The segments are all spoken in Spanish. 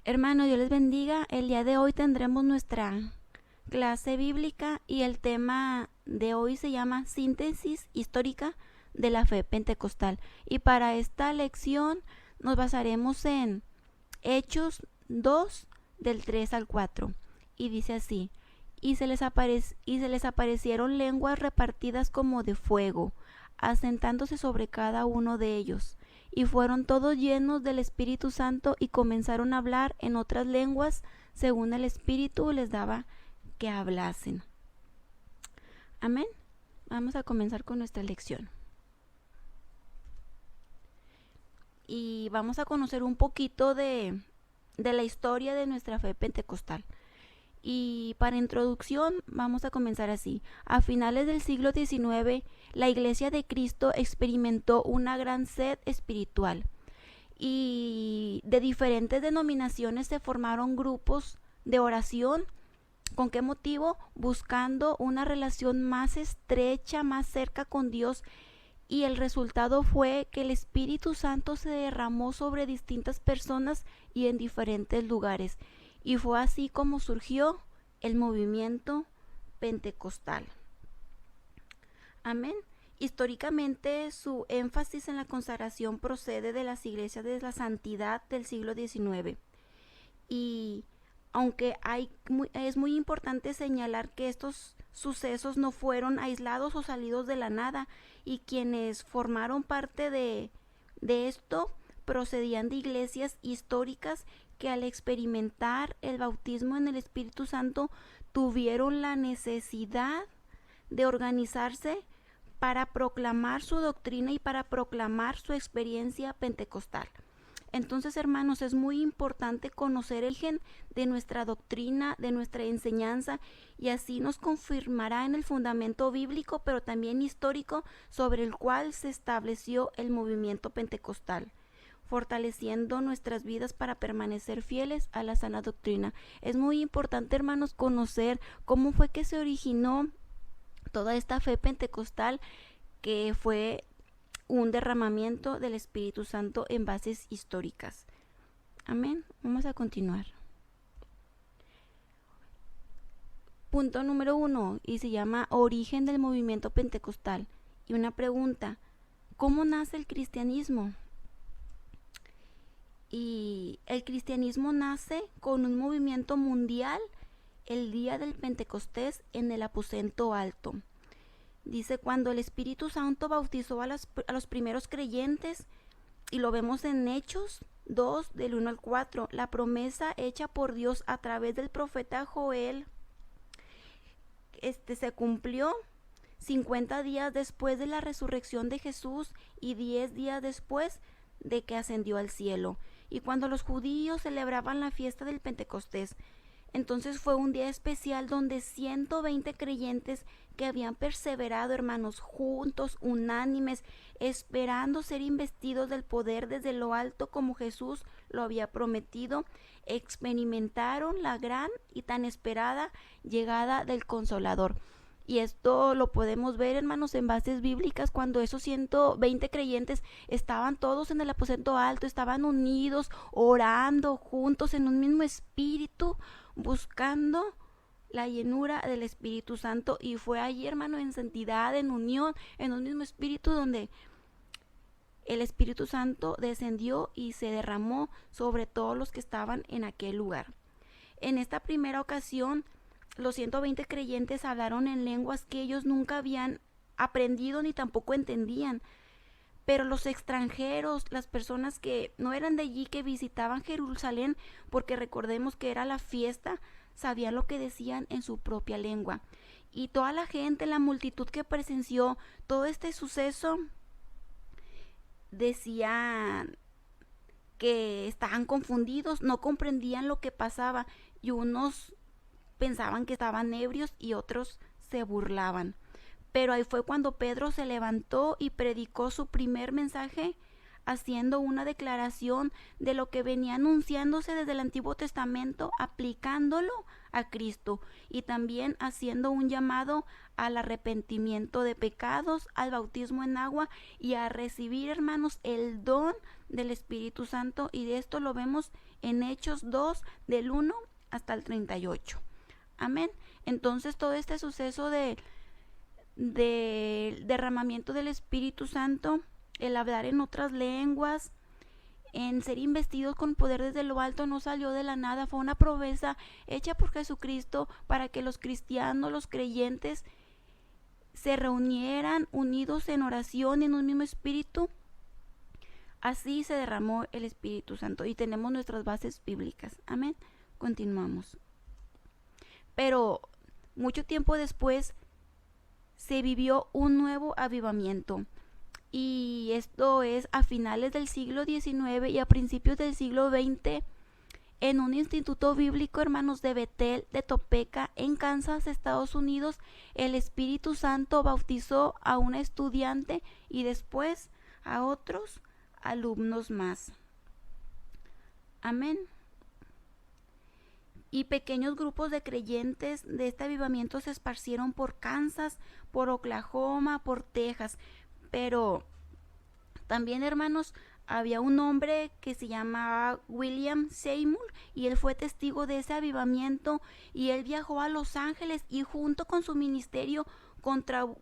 Hermano, Dios les bendiga. El día de hoy tendremos nuestra clase bíblica y el tema de hoy se llama Síntesis histórica de la fe pentecostal. Y para esta lección nos basaremos en Hechos 2 del 3 al 4. Y dice así: y se les aparecieron lenguas repartidas como de fuego, asentándose sobre cada uno de ellos. Y fueron todos llenos del Espíritu Santo y comenzaron a hablar en otras lenguas según el Espíritu les daba que hablasen. Amén. Vamos a comenzar con nuestra lección. Y vamos a conocer un poquito de la historia de nuestra fe pentecostal. Y para introducción vamos a comenzar así. A finales del siglo XIX, la Iglesia de Cristo experimentó una gran sed espiritual y de diferentes denominaciones se formaron grupos de oración. ¿Con qué motivo? Buscando una relación más estrecha, más cerca con Dios, y el resultado fue que el Espíritu Santo se derramó sobre distintas personas y en diferentes lugares. Y fue así como surgió el movimiento pentecostal. Amén. Históricamente, su énfasis en la consagración procede de las iglesias de la santidad del siglo XIX. Y aunque es muy importante señalar que estos sucesos no fueron aislados o salidos de la nada, y quienes formaron parte de esto procedían de iglesias históricas que al experimentar el bautismo en el Espíritu Santo tuvieron la necesidad de organizarse para proclamar su doctrina y para proclamar su experiencia pentecostal. Entonces, hermanos, es muy importante conocer el origen de nuestra doctrina, de nuestra enseñanza, y así nos confirmará en el fundamento bíblico, pero también histórico, sobre el cual se estableció el movimiento pentecostal, fortaleciendo nuestras vidas para permanecer fieles a la sana doctrina. Es muy importante, hermanos, conocer cómo fue que se originó toda esta fe pentecostal, que fue un derramamiento del Espíritu Santo en bases históricas. Amén. Vamos a continuar. Punto número 1, y se llama Origen del movimiento pentecostal. Y una pregunta: ¿cómo nace el cristianismo? Y el cristianismo nace con un movimiento mundial el día del Pentecostés en el aposento alto. Dice, cuando el Espíritu Santo bautizó a los primeros creyentes, y lo vemos en Hechos 2 del 1 al 4, la promesa hecha por Dios a través del profeta Joel se cumplió 50 días después de la resurrección de Jesús y 10 días después de que ascendió al cielo. Y cuando los judíos celebraban la fiesta del Pentecostés, entonces fue un día especial donde 120 creyentes que habían perseverado, hermanos, juntos, unánimes, esperando ser investidos del poder desde lo alto como Jesús lo había prometido, experimentaron la gran y tan esperada llegada del Consolador. Y esto lo podemos ver, hermanos, en bases bíblicas, cuando esos 120 creyentes estaban todos en el aposento alto, estaban unidos, orando juntos en un mismo espíritu, buscando la llenura del Espíritu Santo. Y fue allí, hermano, en santidad, en unión, en un mismo espíritu, donde el Espíritu Santo descendió y se derramó sobre todos los que estaban en aquel lugar. En esta primera ocasión, los 120 creyentes hablaron en lenguas que ellos nunca habían aprendido ni tampoco entendían. Pero los extranjeros, las personas que no eran de allí, que visitaban Jerusalén, porque recordemos que era la fiesta, sabían lo que decían en su propia lengua. Y toda la gente, la multitud que presenció todo este suceso, decían que estaban confundidos, no comprendían lo que pasaba, y unos pensaban que estaban ebrios y otros se burlaban. Pero ahí fue cuando Pedro se levantó y predicó su primer mensaje haciendo una declaración de lo que venía anunciándose desde el Antiguo Testamento, aplicándolo a Cristo, y también haciendo un llamado al arrepentimiento de pecados, al bautismo en agua y a recibir, hermanos, el don del Espíritu Santo. Y de esto lo vemos en Hechos 2, del 1 hasta el 38. Amén. Entonces todo este suceso del derramamiento del Espíritu Santo, el hablar en otras lenguas, en ser investidos con poder desde lo alto, no salió de la nada, fue una promesa hecha por Jesucristo para que los cristianos, los creyentes, se reunieran unidos en oración en un mismo espíritu. Así se derramó el Espíritu Santo y tenemos nuestras bases bíblicas. Amén. Continuamos. Pero mucho tiempo después se vivió un nuevo avivamiento, y esto es a finales del siglo XIX y a principios del siglo XX, en un instituto bíblico, hermanos, de Bethel de Topeka, en Kansas, Estados Unidos. El Espíritu Santo bautizó a una estudiante y después a otros alumnos más. Amén. Y pequeños grupos de creyentes de este avivamiento se esparcieron por Kansas, por Oklahoma, por Texas. Pero también, hermanos, había un hombre que se llamaba William Seymour, y él fue testigo de ese avivamiento, y él viajó a Los Ángeles y junto con su ministerio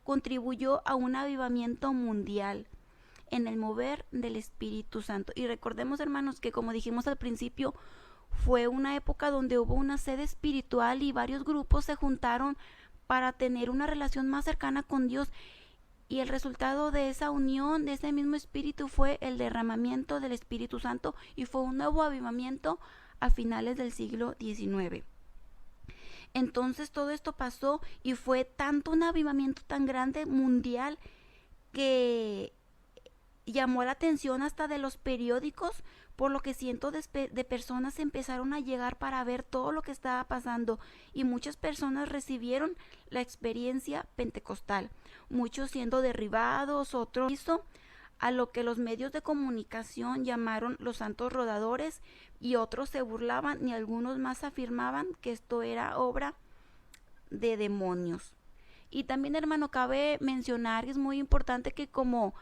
contribuyó a un avivamiento mundial en el mover del Espíritu Santo. Y recordemos, hermanos, que como dijimos al principio, fue una época donde hubo una sede espiritual y varios grupos se juntaron para tener una relación más cercana con Dios. Y el resultado de esa unión, de ese mismo espíritu, fue el derramamiento del Espíritu Santo, y fue un nuevo avivamiento a finales del siglo XIX. Entonces todo esto pasó y fue tanto un avivamiento tan grande mundial que llamó la atención hasta de los periódicos, por lo que cientos de personas empezaron a llegar para ver todo lo que estaba pasando, y muchas personas recibieron la experiencia pentecostal, muchos siendo derribados, otros a lo que los medios de comunicación llamaron los santos rodadores, y otros se burlaban y algunos más afirmaban que esto era obra de demonios. Y también, hermano, cabe mencionar que es muy importante que como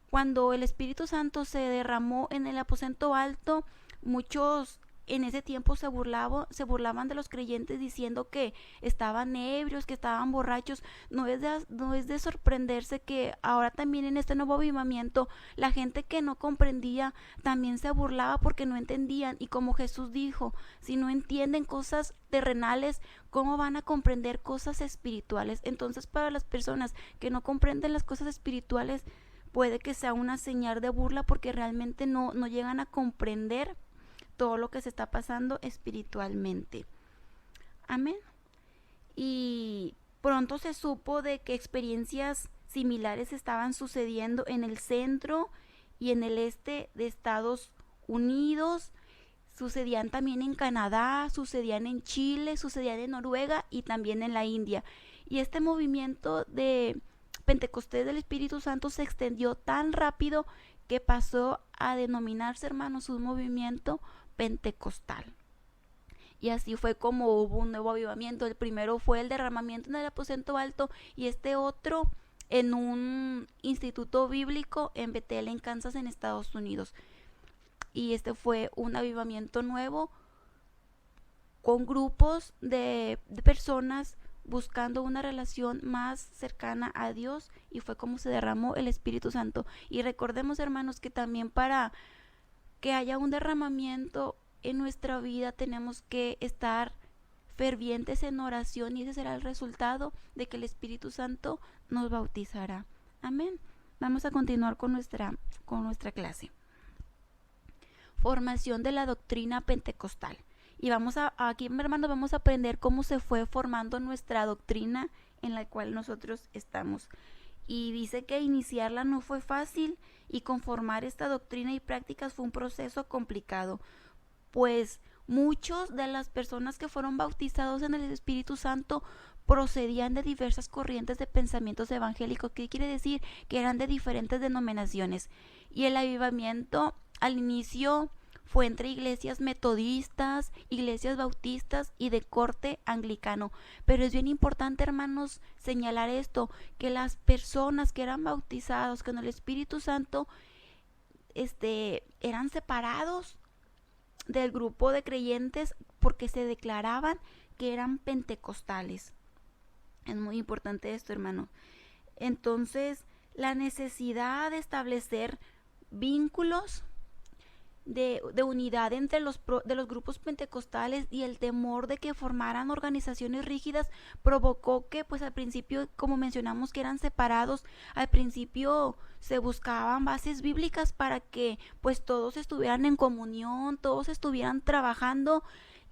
cuando el Espíritu Santo se derramó en el aposento alto, muchos en ese tiempo se burlaban de los creyentes diciendo que estaban ebrios, que estaban borrachos. No es de sorprenderse que ahora también en este nuevo avivamiento la gente que no comprendía también se burlaba porque no entendían. Y como Jesús dijo, si no entienden cosas terrenales, ¿cómo van a comprender cosas espirituales? Entonces, para las personas que no comprenden las cosas espirituales, puede que sea una señal de burla porque realmente no llegan a comprender todo lo que se está pasando espiritualmente. Amén. Y pronto se supo de que experiencias similares estaban sucediendo en el centro y en el este de Estados Unidos. Sucedían también en Canadá, sucedían en Chile, sucedían en Noruega y también en la India. Y este movimiento de Pentecostés del Espíritu Santo se extendió tan rápido que pasó a denominarse, hermanos, un movimiento pentecostal. Y así fue como hubo un nuevo avivamiento. El primero fue el derramamiento en el aposento alto, y este otro en un instituto bíblico en Bethel, en Kansas, en Estados Unidos. Y este fue un avivamiento nuevo con grupos de personas buscando una relación más cercana a Dios, y fue como se derramó el Espíritu Santo. Y recordemos, hermanos, que también para que haya un derramamiento en nuestra vida tenemos que estar fervientes en oración, y ese será el resultado de que el Espíritu Santo nos bautizará. Amén. Vamos a continuar con nuestra clase. Formación de la doctrina pentecostal. Y aquí, hermanos, vamos a aprender cómo se fue formando nuestra doctrina en la cual nosotros estamos. Y dice que iniciarla no fue fácil, y conformar esta doctrina y prácticas fue un proceso complicado, pues Muchos de las personas que fueron bautizados en el Espíritu Santo procedían de diversas corrientes de pensamientos evangélicos. ¿Qué quiere decir? Que eran de diferentes denominaciones. Y el avivamiento al inicio fue entre iglesias metodistas, iglesias bautistas y de corte anglicano. Pero es bien importante, hermanos, señalar esto, que las personas que eran bautizados con el Espíritu Santo eran separados del grupo de creyentes porque se declaraban que eran pentecostales. Es muy importante esto, hermano. Entonces, la necesidad de establecer vínculos de unidad entre los grupos pentecostales y el temor de que formaran organizaciones rígidas provocó que pues al principio, como mencionamos, que eran separados. Al principio se buscaban bases bíblicas para que pues todos estuvieran en comunión, todos estuvieran trabajando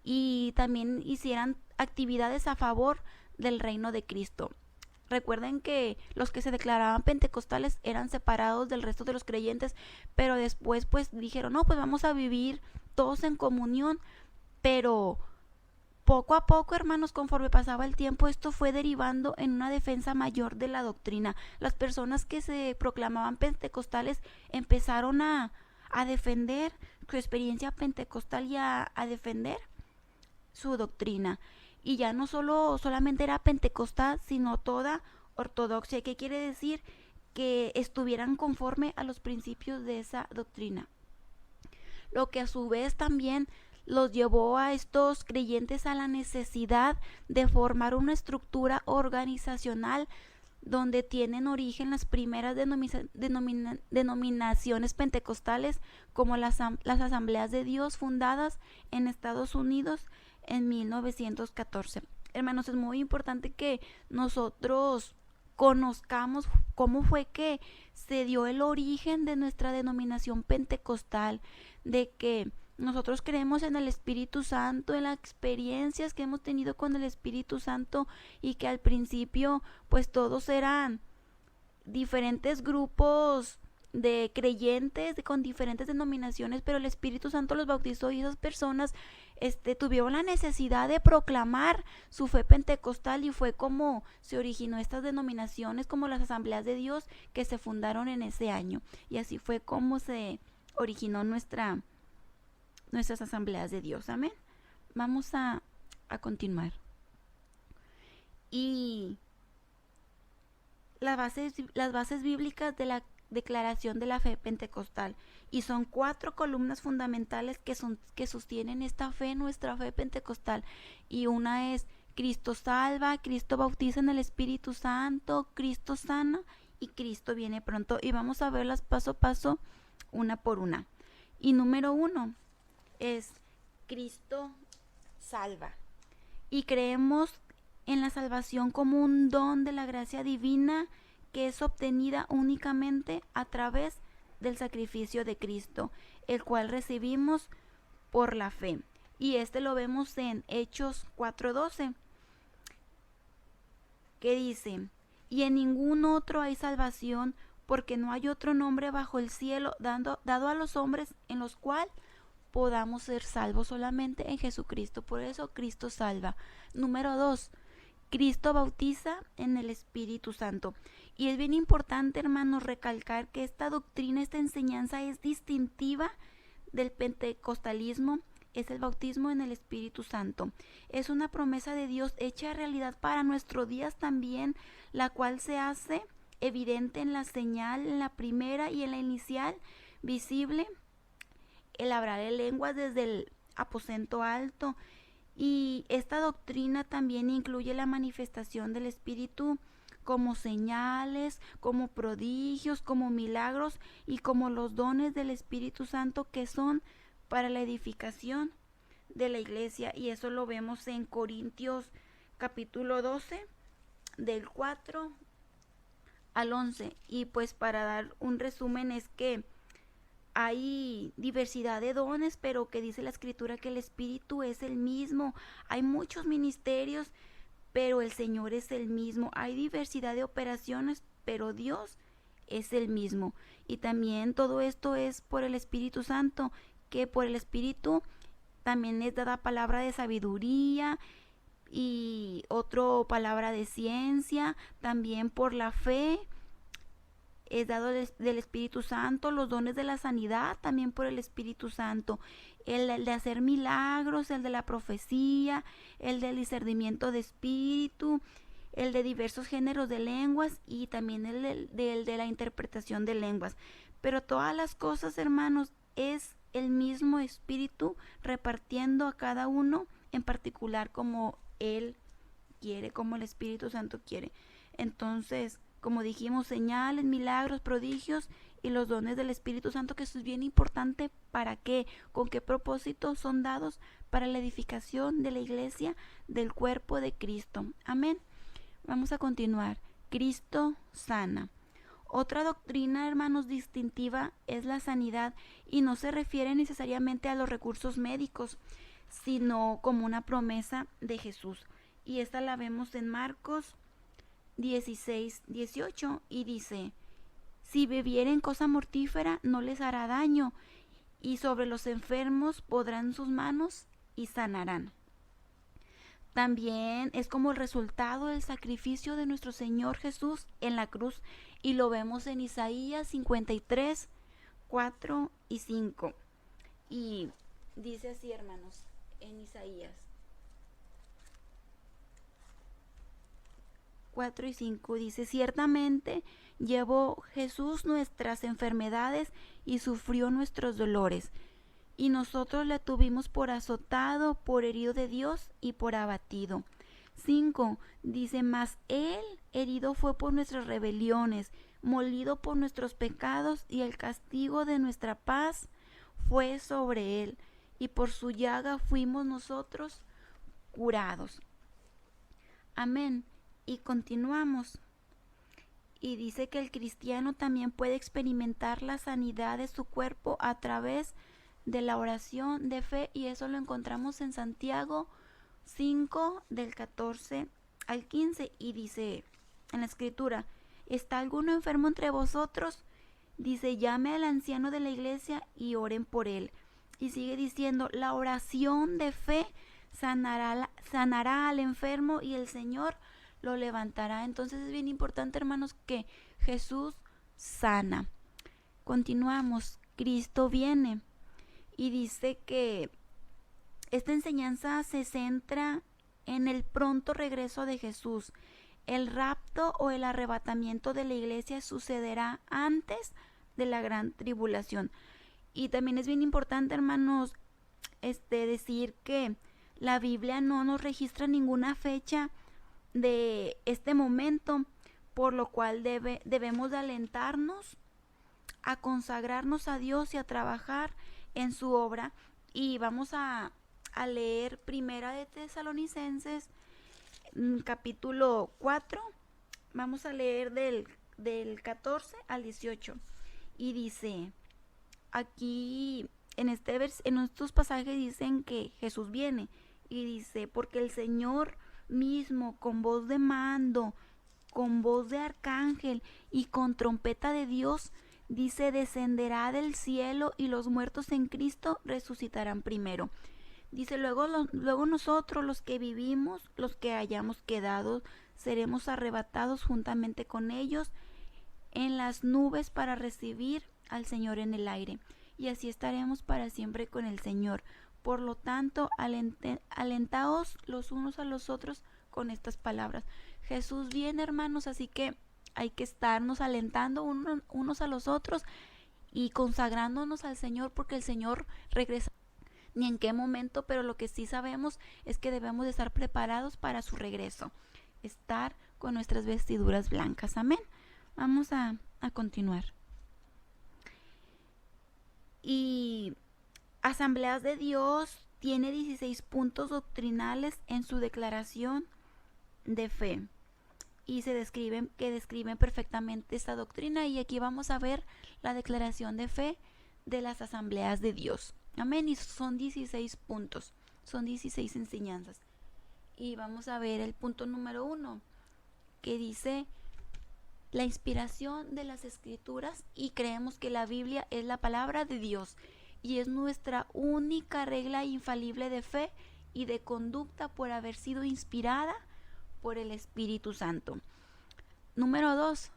y también hicieran actividades a favor del reino de Cristo. Recuerden que los que se declaraban pentecostales eran separados del resto de los creyentes, pero después pues dijeron, no, pues vamos a vivir todos en comunión. Pero poco a poco, hermanos, conforme pasaba el tiempo, esto fue derivando en una defensa mayor de la doctrina. Las personas que se proclamaban pentecostales empezaron a defender su experiencia pentecostal y a defender su doctrina. Y ya no solamente era pentecostal, sino toda ortodoxia. ¿Qué quiere decir? Que estuvieran conforme a los principios de esa doctrina. Lo que a su vez también los llevó a estos creyentes a la necesidad de formar una estructura organizacional donde tienen origen las primeras denominaciones pentecostales, como las asambleas de Dios fundadas en Estados Unidos en 1914. Hermanos, es muy importante que nosotros conozcamos cómo fue que se dio el origen de nuestra denominación pentecostal, de que nosotros creemos en el Espíritu Santo, en las experiencias que hemos tenido con el Espíritu Santo, y que al principio pues todos eran diferentes grupos de creyentes con diferentes denominaciones, pero el Espíritu Santo los bautizó y esas personas tuvieron la necesidad de proclamar su fe pentecostal, y fue como se originó estas denominaciones como las asambleas de Dios que se fundaron en ese año, y así fue como se originó nuestras asambleas de Dios. Amén. Vamos a continuar. Y las bases bíblicas de la declaración de la fe pentecostal, y son 4 columnas fundamentales que sostienen esta fe, nuestra fe pentecostal. Y una es: Cristo salva, Cristo bautiza en el Espíritu Santo, Cristo sana y Cristo viene pronto. Y vamos a verlas paso a paso, una por una. Y número 1 es: Cristo salva, y creemos en la salvación como un don de la gracia divina que es obtenida únicamente a través del sacrificio de Cristo, el cual recibimos por la fe. Y lo vemos en Hechos 4:12, que dice: y en ningún otro hay salvación, porque no hay otro nombre bajo el cielo dado a los hombres en los cuales podamos ser salvos, solamente en Jesucristo. Por eso Cristo salva. Número 2, Cristo bautiza en el Espíritu Santo. Y es bien importante, hermanos, recalcar que esta doctrina, esta enseñanza es distintiva del pentecostalismo. Es el bautismo en el Espíritu Santo. Es una promesa de Dios hecha realidad para nuestros días también, la cual se hace evidente en la señal, en la primera y en la inicial, visible, el hablar en lenguas desde el aposento alto. Y esta doctrina también incluye la manifestación del Espíritu como señales, como prodigios, como milagros y como los dones del Espíritu Santo que son para la edificación de la iglesia. Y eso lo vemos en Corintios capítulo 12, del 4 al 11. Y pues para dar un resumen es que hay diversidad de dones, pero que dice la Escritura que el Espíritu es el mismo. Hay muchos ministerios, pero el Señor es el mismo. Hay diversidad de operaciones, pero Dios es el mismo. Y también todo esto es por el Espíritu Santo, que por el Espíritu También es dada palabra de sabiduría y otra palabra de ciencia. También por la fe es dado del Espíritu Santo, los dones de la sanidad también por el Espíritu Santo, el de hacer milagros, el de la profecía, el del discernimiento de espíritu, el de diversos géneros de lenguas y también el de la interpretación de lenguas. Pero todas las cosas, hermanos, es el mismo Espíritu repartiendo a cada uno en particular como Él quiere, como el Espíritu Santo quiere. Entonces, como dijimos, señales, milagros, prodigios y los dones del Espíritu Santo, que eso es bien importante. ¿Para qué? ¿Con qué propósito son dados? Para la edificación de la iglesia, del cuerpo de Cristo. Amén. Vamos a continuar. Cristo sana. Otra doctrina, hermanos, distintiva es la sanidad, y no se refiere necesariamente a los recursos médicos, sino como una promesa de Jesús. Y esta la vemos en Marcos 16:18, y dice: si bebieren cosa mortífera no les hará daño, y sobre los enfermos podrán sus manos y sanarán. También es como el resultado del sacrificio de nuestro Señor Jesús en la cruz, y lo vemos en Isaías 53, 4 y 5. Y dice así, hermanos, en Isaías 4 y 5 dice: ciertamente llevó Jesús nuestras enfermedades y sufrió nuestros dolores, y nosotros le tuvimos por azotado, por herido de Dios y por abatido. 5 dice: mas él herido fue por nuestras rebeliones, molido por nuestros pecados, y el castigo de nuestra paz fue sobre él, y por su llaga fuimos nosotros curados. Amén. Y continuamos. Y dice que el cristiano también puede experimentar la sanidad de su cuerpo a través de la oración de fe, y eso lo encontramos en Santiago 5 del 14 al 15, y dice en la escritura: ¿está alguno enfermo entre vosotros? Dice: llame al anciano de la iglesia y oren por él. Y sigue diciendo: la oración de fe sanará al enfermo y el Señor lo levantará. Entonces es bien importante, hermanos, que Jesús sana. Continuamos. Cristo viene, y dice que esta enseñanza se centra en el pronto regreso de Jesús. El rapto o el arrebatamiento de la iglesia sucederá antes de la gran tribulación. Y también es bien importante, hermanos, decir que la Biblia no nos registra ninguna fecha de este momento, por lo cual debemos de alentarnos a consagrarnos a Dios y a trabajar en su obra. Y vamos a leer Primera de Tesalonicenses capítulo 4, vamos a leer del 14 al 18, y dice aquí en estos pasajes dicen que Jesús viene, y dice: porque el Señor mismo, con voz de mando, con voz de arcángel y con trompeta de Dios, dice, descenderá del cielo, y los muertos en Cristo resucitarán primero. Dice: luego nosotros, los que vivimos, los que hayamos quedado, seremos arrebatados juntamente con ellos en las nubes para recibir al Señor en el aire, y así estaremos para siempre con el Señor. Por lo tanto, alentaos los unos a los otros con estas palabras. Jesús viene, hermanos, así que hay que estarnos alentando unos a los otros y consagrándonos al Señor, porque el Señor regresa. Ni en qué momento, pero lo que sí sabemos es que debemos de estar preparados para su regreso, estar con nuestras vestiduras blancas. Amén. Vamos a continuar. Y Asambleas de Dios tiene 16 puntos doctrinales en su declaración de fe, y describen perfectamente esta doctrina, y aquí vamos a ver la declaración de fe de las Asambleas de Dios. Amén. Y son 16 puntos, son 16 enseñanzas. Y vamos a ver el punto número 1, que dice la inspiración de las Escrituras, y creemos que la Biblia es la palabra de Dios. y es nuestra única regla infalible de fe y de conducta por haber sido inspirada por el Espíritu Santo. Número 2.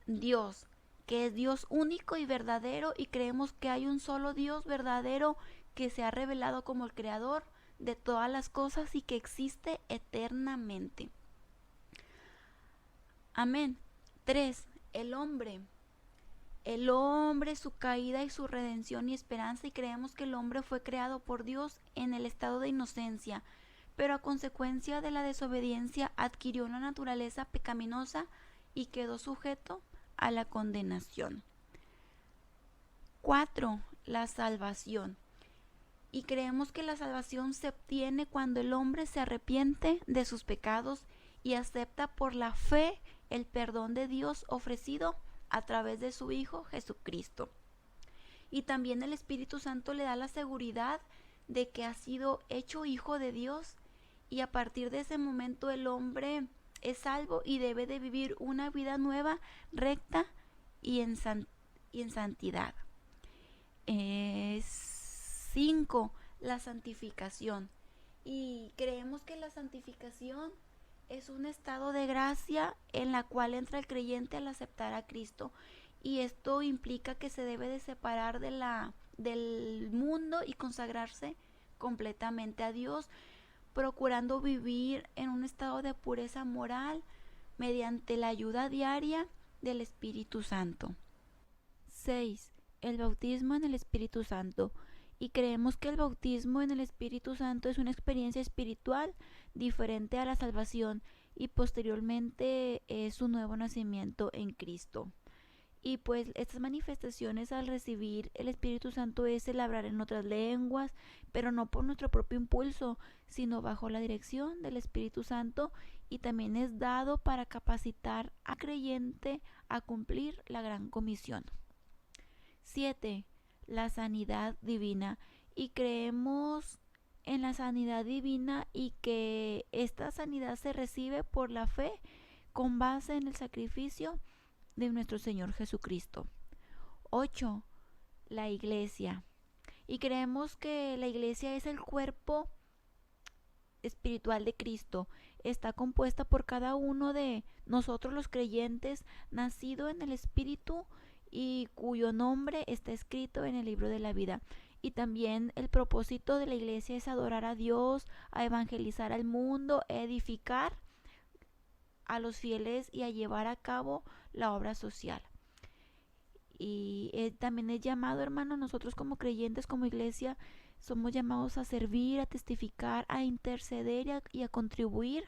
Dios, que es Dios único y verdadero, y creemos que hay un solo Dios verdadero que se ha revelado como el creador de todas las cosas y que existe eternamente. Amén. 3. El hombre, su caída y su redención y esperanza, y creemos que el hombre fue creado por Dios en el estado de inocencia, pero a consecuencia de la desobediencia adquirió una naturaleza pecaminosa y quedó sujeto a la condenación. 4. La salvación. Y creemos que la salvación se obtiene cuando el hombre se arrepiente de sus pecados y acepta por la fe el perdón de Dios ofrecido a través de su Hijo Jesucristo. Y también el Espíritu Santo le da la seguridad de que ha sido hecho hijo de Dios, y a partir de ese momento el hombre es salvo y debe de vivir una vida nueva, recta y en santidad. 5. La santificación. Y creemos que la santificación es un estado de gracia en la cual entra el creyente al aceptar a Cristo, y esto implica que se debe de separar del mundo y consagrarse completamente a Dios, procurando vivir en un estado de pureza moral mediante la ayuda diaria del Espíritu Santo. 6. El bautismo en el Espíritu Santo. Y creemos que el bautismo en el Espíritu Santo es una experiencia espiritual diferente a la salvación, y posteriormente es un nuevo nacimiento en Cristo. Y pues estas manifestaciones al recibir el Espíritu Santo es el hablar en otras lenguas, pero no por nuestro propio impulso, sino bajo la dirección del Espíritu Santo, y también es dado para capacitar al creyente a cumplir la gran comisión. 7. La sanidad divina. Y creemos en la sanidad divina y que esta sanidad se recibe por la fe con base en el sacrificio de nuestro Señor Jesucristo. 8. La iglesia. Y creemos que la iglesia es el cuerpo espiritual de Cristo. Está compuesta por cada uno de nosotros los creyentes, nacido en el Espíritu y cuyo nombre está escrito en el libro de la vida. Y también el propósito de la iglesia es adorar a Dios, a evangelizar al mundo, a edificar a los fieles y a llevar a cabo la obra social. Y también es llamado, hermano, nosotros como creyentes, como iglesia, somos llamados a servir, a testificar, a interceder y a contribuir,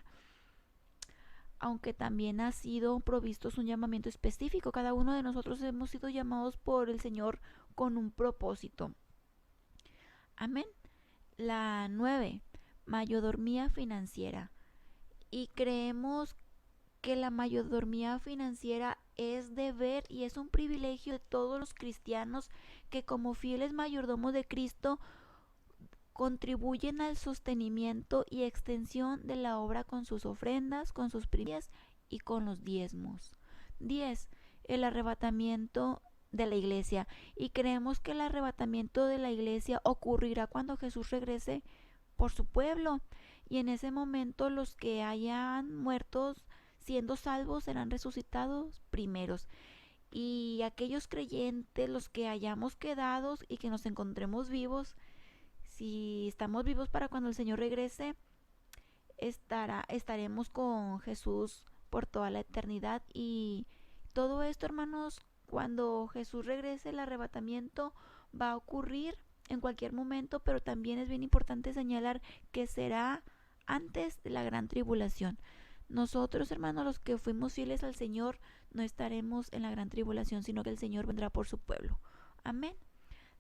aunque también ha sido provistos un llamamiento específico. Cada uno de nosotros hemos sido llamados por el Señor con un propósito. Amén. La 9. Mayordomía financiera. Y creemos que la mayordomía financiera es deber y es un privilegio de todos los cristianos que como fieles mayordomos de Cristo contribuyen al sostenimiento y extensión de la obra con sus ofrendas, con sus primicias y con los diezmos. 10. El arrebatamiento de la iglesia. Y creemos que el arrebatamiento de la iglesia ocurrirá cuando Jesús regrese por su pueblo, y en ese momento los que hayan muerto siendo salvos serán resucitados primeros, y aquellos creyentes, los que hayamos quedado y que nos encontremos vivos, si estamos vivos para cuando el Señor regrese, estaremos con Jesús por toda la eternidad. Y todo esto, hermanos, cuando Jesús regrese, el arrebatamiento va a ocurrir en cualquier momento, pero también es bien importante señalar que será antes de la gran tribulación. Nosotros, hermanos, los que fuimos fieles al Señor, no estaremos en la gran tribulación, sino que el Señor vendrá por su pueblo. Amén.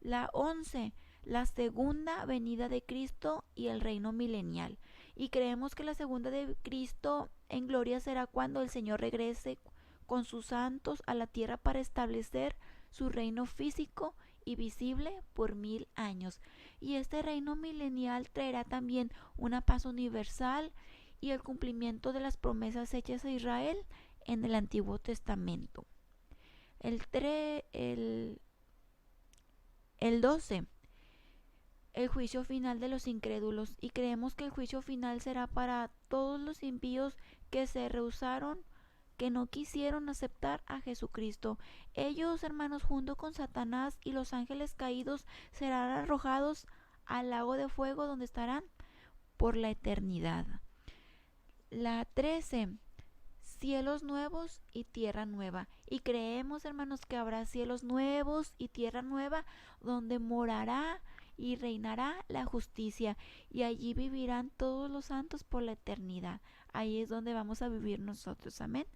La 11. La segunda venida de Cristo y el reino milenial. Y creemos que la segunda de Cristo en gloria será cuando el Señor regrese con sus santos a la tierra para establecer su reino físico y visible por 1000 años. Y este reino milenial traerá también una paz universal y el cumplimiento de las promesas hechas a Israel en el Antiguo Testamento. El 12. el juicio final de los incrédulos, y creemos que el juicio final será para todos los impíos que se rehusaron, que no quisieron aceptar a Jesucristo. Ellos, hermanos, junto con Satanás y los ángeles caídos, serán arrojados al lago de fuego, donde estarán por la eternidad. La 13, cielos nuevos y tierra nueva. Y creemos, hermanos, que habrá cielos nuevos y tierra nueva, donde morará y reinará la justicia, y allí vivirán todos los santos por la eternidad. Ahí es donde vamos a vivir nosotros. Amén.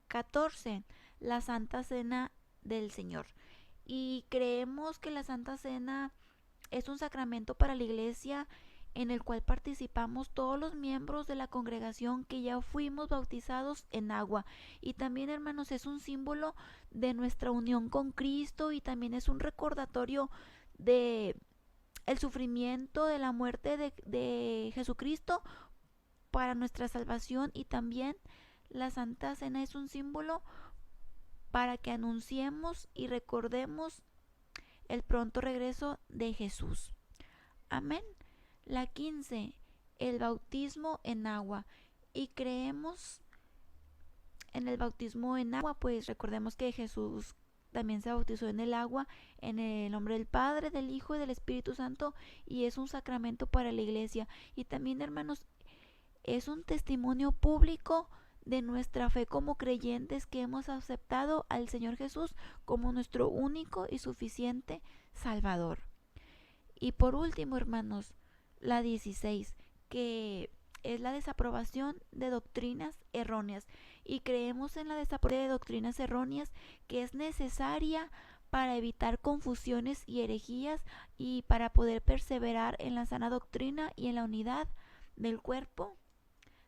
14, la Santa Cena del Señor. Y creemos que la Santa Cena es un sacramento para la iglesia, en el cual participamos todos los miembros de la congregación que ya fuimos bautizados en agua. Y también, hermanos, es un símbolo de nuestra unión con Cristo, y también es un recordatorio de el sufrimiento, de la muerte de Jesucristo para nuestra salvación. Y también la Santa Cena es un símbolo para que anunciemos y recordemos el pronto regreso de Jesús. Amén. La 15, el bautismo en agua. Y creemos en el bautismo en agua, pues recordemos que Jesús también se bautizó en el agua, en el nombre del Padre, del Hijo y del Espíritu Santo, y es un sacramento para la iglesia. Y también, hermanos, es un testimonio público de nuestra fe como creyentes, que hemos aceptado al Señor Jesús como nuestro único y suficiente Salvador. Y por último, hermanos, la 16, que es la desaprobación de doctrinas erróneas. Y creemos en la desaprobación de doctrinas erróneas, que es necesaria para evitar confusiones y herejías, y para poder perseverar en la sana doctrina y en la unidad del cuerpo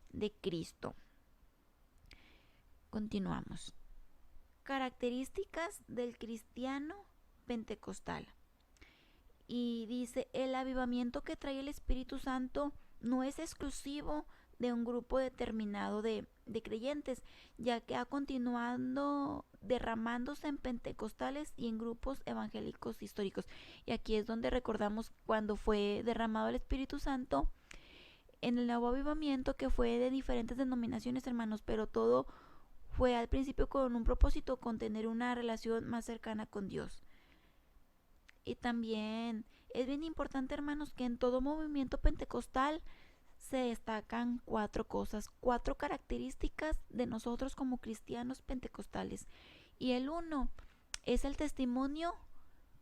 de Cristo. Continuamos. Características del cristiano pentecostal. Y dice, el avivamiento que trae el Espíritu Santo no es exclusivo de un grupo determinado de creyentes, ya que ha continuado derramándose en pentecostales y en grupos evangélicos históricos. Y aquí es donde recordamos cuando fue derramado el Espíritu Santo en el nuevo avivamiento, que fue de diferentes denominaciones, hermanos, pero todo fue al principio con un propósito, con tener una relación más cercana con Dios. Y también es bien importante, hermanos, que en todo movimiento pentecostal se destacan 4 cosas, 4 características de nosotros como cristianos pentecostales. Y el 1 es el testimonio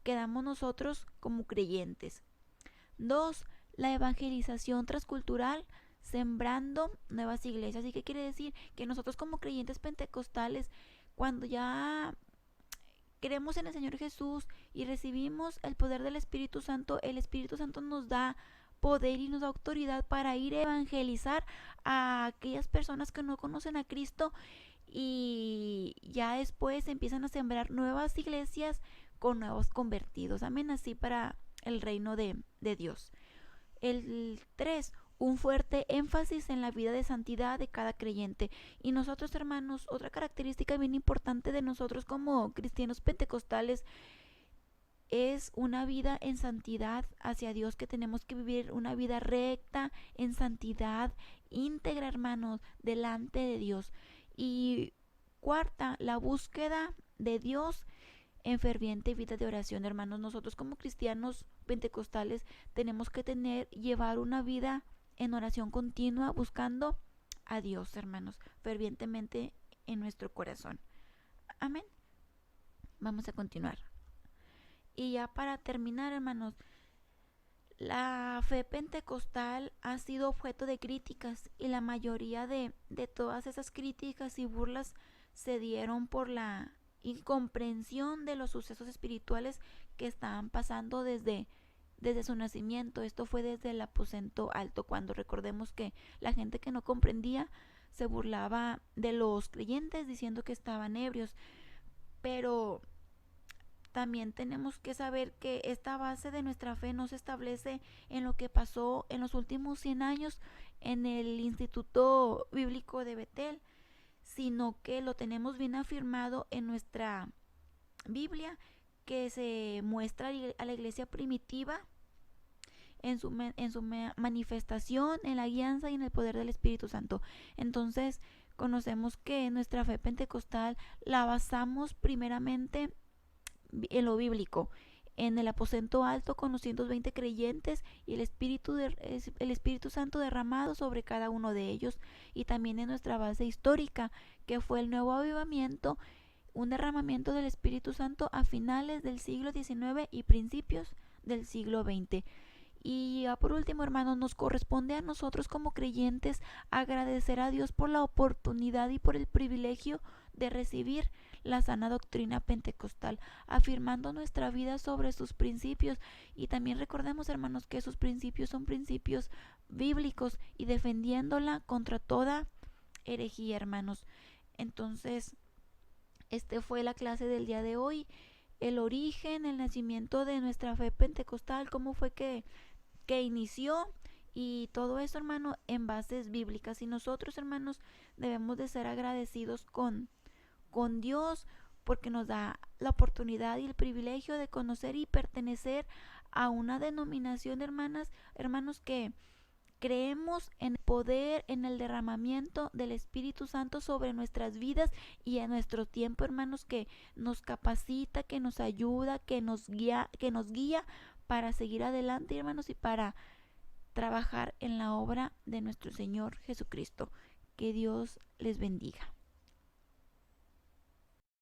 que damos nosotros como creyentes. 2, la evangelización transcultural, sembrando nuevas iglesias. ¿Y qué quiere decir? Que nosotros como creyentes pentecostales, cuando ya creemos en el Señor Jesús y recibimos el poder del Espíritu Santo, el Espíritu Santo nos da poder y nos da autoridad para ir a evangelizar a aquellas personas que no conocen a Cristo, y ya después empiezan a sembrar nuevas iglesias con nuevos convertidos. Amén, así para el reino de Dios. El 3, un fuerte énfasis en la vida de santidad de cada creyente. Y nosotros, hermanos, otra característica bien importante de nosotros como cristianos pentecostales es una vida en santidad hacia Dios, que tenemos que vivir una vida recta, en santidad, íntegra, hermanos, delante de Dios. Y 4, la búsqueda de Dios en ferviente vida de oración. Hermanos, nosotros como cristianos pentecostales tenemos que llevar una vida en oración continua, buscando a Dios, hermanos, fervientemente en nuestro corazón. Amén. Vamos a continuar. Y ya para terminar, hermanos, la fe pentecostal ha sido objeto de críticas, y la mayoría de todas esas críticas y burlas se dieron por la incomprensión de los sucesos espirituales que estaban pasando desde su nacimiento. Esto fue desde el aposento alto, cuando recordemos que la gente que no comprendía se burlaba de los creyentes diciendo que estaban ebrios. Pero también tenemos que saber que esta base de nuestra fe no se establece en lo que pasó en los últimos 100 años en el Instituto Bíblico de Betel, sino que lo tenemos bien afirmado en nuestra Biblia, que se muestra a la iglesia primitiva en su manifestación, en la guianza y en el poder del Espíritu Santo. Entonces, conocemos que nuestra fe pentecostal la basamos primeramente en lo bíblico, en el aposento alto con los 120 creyentes y el Espíritu Santo derramado sobre cada uno de ellos, y también en nuestra base histórica, que fue el nuevo avivamiento, un derramamiento del Espíritu Santo a finales del siglo XIX y principios del siglo XX. Y ya por último, hermanos, nos corresponde a nosotros como creyentes agradecer a Dios por la oportunidad y por el privilegio de recibir la sana doctrina pentecostal, afirmando nuestra vida sobre sus principios. Y también recordemos, hermanos, que sus principios son principios bíblicos y defendiéndola contra toda herejía, hermanos. Entonces, fue la clase del día de hoy. El origen, el nacimiento de nuestra fe pentecostal, cómo fue que inició, y todo eso, hermano, en bases bíblicas. Y nosotros, hermanos, debemos de ser agradecidos con Dios, porque nos da la oportunidad y el privilegio de conocer y pertenecer a una denominación, hermanos, que creemos en el poder, en el derramamiento del Espíritu Santo sobre nuestras vidas y en nuestro tiempo, hermanos, que nos capacita, que nos ayuda, que nos guía para seguir adelante, hermanos, y para trabajar en la obra de nuestro Señor Jesucristo. Que Dios les bendiga.